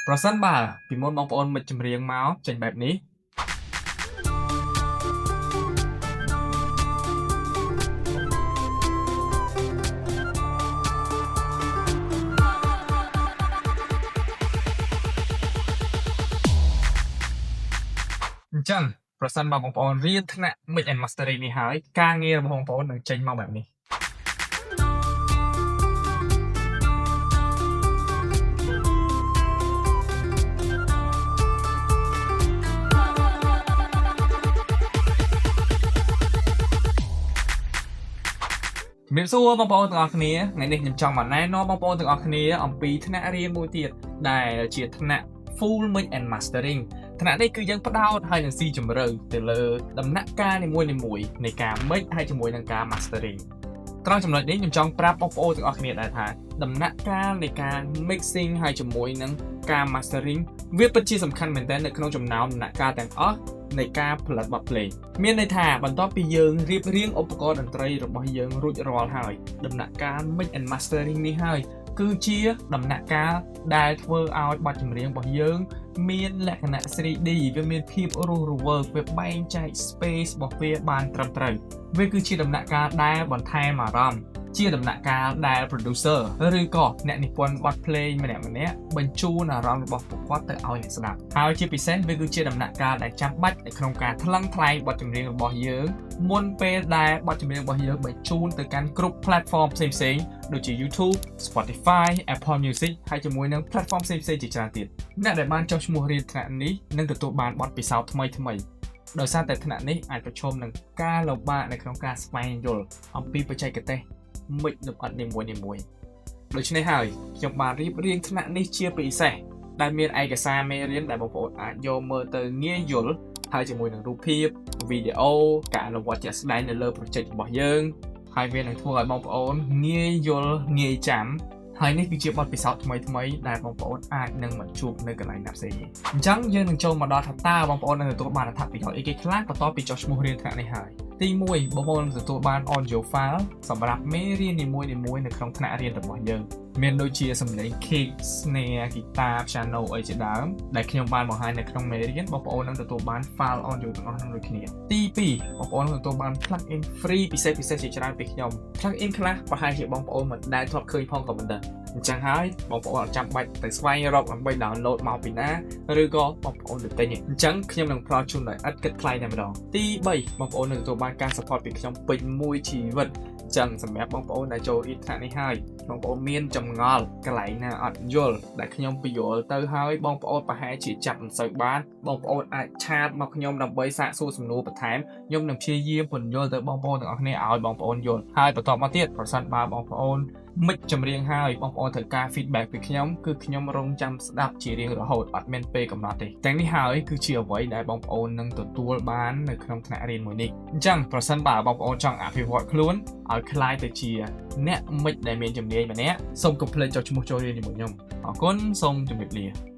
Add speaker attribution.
Speaker 1: ប្រសិនបើពីមុនបងប្អូនមិនចម្រៀងមកចេញបែបនេះអញ្ចឹងប្រសិនបើបងប្អូនរៀនថ្នាក់ Mix and Mastering នេះហើយការងាររបស់បងប្អូននឹងចេញមកបែបនេះជំរាបសួរបងប្អូនទាំងអស់គ្នាថ្ងៃនេះខ្ញុំចង់មកណែនាំបងប្អូនទាំងអស់គ្នាអំពីថ្នាក់រៀនមួយទៀតដែលជាថ្នាក់ Full Mix and Mastering ថ្នាក់នេះគឺយើងផ្ដោតហើយនឹងស៊ីជម្រៅទៅលើដំណាក់កាលនីមួយៗនៃការ Mix ហើយជាមួយនឹងការ Mastering ត្រង់ចំណុចនេះខ្ញុំចង់ប្រាប់បងប្អូនទាំងអស់គ្នាដែរថាដំណាក់កាលនៃការ Mixing ហើយជាមួយនឹងការ Mastering វាពិតជាសំខាន់មែនទែននៅក្នុងចំណោមដំណាក់កាលទាំងអស់នៃការផលិតបទភ្លេងមានន័យថាបន្ទាប់ពីយើងរៀបរៀងឧបករណ៍តន្ត្រីរបស់យើងរួចរាល់ហើយដំណាក់កាល Mix and Mastering នេះហើយគឺជាដំណាក់កាលដែលធ្វើឲ្យបទចម្រៀងរបស់យើងមានលក្ខណៈ 3D វាមានភាពរស់រវើកវាបែងចែក space របស់វាបានត្រឹមត្រូវវាគឺជាដំណាក់កាលដែលបន្ថែមអារម្មណ៍ជាដំណាក់កាលដែល producer ឬក៏អ្នកនិពន្ធបទភ្លេងម្នាក់បញ្ជូនអារម្មណ៍របស់ពួកគាត់ទៅឲ្យអ្នកស្ដាប់ហើយជាពិសេសវាគឺជាដំណាក់កាលដែលចាំបាច់នៅក្នុងការថ្លឹងថ្លែងបទចម្រៀងរបស់យើងមុនពេលដែលបទចម្រៀងរបស់យើងបញ្ជូនទៅកាន់គ្រប់ platform ផ្សេងៗដូចជា YouTube, Spotify, Apple Music ហើយជាមួយនឹង platform ផ្សេងៗជាច្រើនទៀតអ្នកដែលបានចុះឈ្មោះរៀនថ្នាក់នេះនឹងទទួលបានបទពិសោធន៍ថ្មីដោយសារតែថ្នាក់នេះអាចប្រឈមនឹងការលំបាកនៅក្នុងការស្វែងយល់អំពីបច្ចេកទេសMix លម្អិតនីមួយៗដូច្នេះហើយខ្ញុំបានរៀបរៀងថ្នាក់នេះជាពិសេសដែលមានឯកសារមេរៀនដែលបងប្អូនអាចយកមើលទៅងាយយល់ហើយជាមួយនឹងរូបភាពវីដេអូការអនុវត្តជាក់ស្ដែងនៅលើ project របស់យើងហើយវានឹងធ្វើឲ្យបងប្អូនងាយយល់ងាយចាំហើយនេះគឺជាបទពិសោធន៍ថ្មីៗដែលបងប្អូនអាចនឹងមកជួបនៅកន្លែងណាផ្សេងទៀតអញ្ចឹងយើងនឹងចូលមកដល់ថាតើបងប្អូននឹងទទួលបានអត្ថប្រយោជន៍អីគេខ្លះបន្ទាប់ពីចុះឈ្មោះរៀនថ្នាក់នេះហើយទី1បងប្អូននឹងទទួលបាន audio file សម្រាប់មេរៀននីមួយៗនៅក្នុងថ្នាក់រៀនរបស់យើងមានដូចជាសំឡេង kick, snare, guitar, piano អីជាដើមដែលខ្ញុំបានបង្ហាញនៅក្នុងមេរៀនបងប្អូននឹងទទួលបាន file audio ទាំងអស់នោះដូចគ្នាទី2បងប្អូននឹងទទួលបាន plugin free ពិសេសជាច្រើនពីខ្ញុំ plugin ខ្លះប្រហែលជាបងប្អូនមិនដែលធ្លាប់ឃើញផងក៏មិនដែរអញ្ចឹងហើយបងប្អូនអត់ចាំបាច់ទៅស្វែងរកដើម្បី download មកពីណាឬក៏បងប្អូនទៅទិញអញ្ចឹងខ្ញុំនឹងផ្ដល់ជូនដោយឥតគិតថ្លៃតែម្ដងទី3បងប្អូននឹងទទួលបានការ support ពីខ្ញុំពេញមួយជីវិតចឹងសម្រាប់បងប្អូនដែលចូលរៀនថ្នាក់នេះហើយបងប្អូនមានចម្ងល់កន្លែងណាអត់យល់ដែលខ្ញុំពន្យល់ទៅហើយបងប្អូនប្រហែលជាចាប់មិនសូវបានបងប្អូនអាចឆាតមកខ្ញុំដើម្បីសាកសួរសំណួរបន្ថែមខ្ញុំនឹងព្យាយាមពន្យល់ទៅបងប្អូនទាំងអស់គ្នាឲ្យបងប្អូនយល់ហើយបន្តមកទៀតប្រសិនបើបងប្អូនមិចចម្រៀងហើយបងប្អូនត្រូវការ feedback ពីខ្ញុំគឺខ្ញុំរងចាំស្ដាប់ជារៀងរហូតអត់មានពេលកំណត់ទេទាំងនេះហើយគឺជាអ្វីដែលបងប្អូននឹងទទួលបាននៅក្នុងថ្នាក់រៀនមួយនេះអញ្ចឹងប្រសិនបើបងប្អូនចង់អភិវឌ្ឍខ្លួនឲ្យក្លាយទៅជាអ្នកមិចដែលមានជំនាញម្នាក់សូមកុំភ្លេចចុះឈ្មោះចូលរៀនជាមួយខ្ញុំអរគុណសូមជម្រាបលា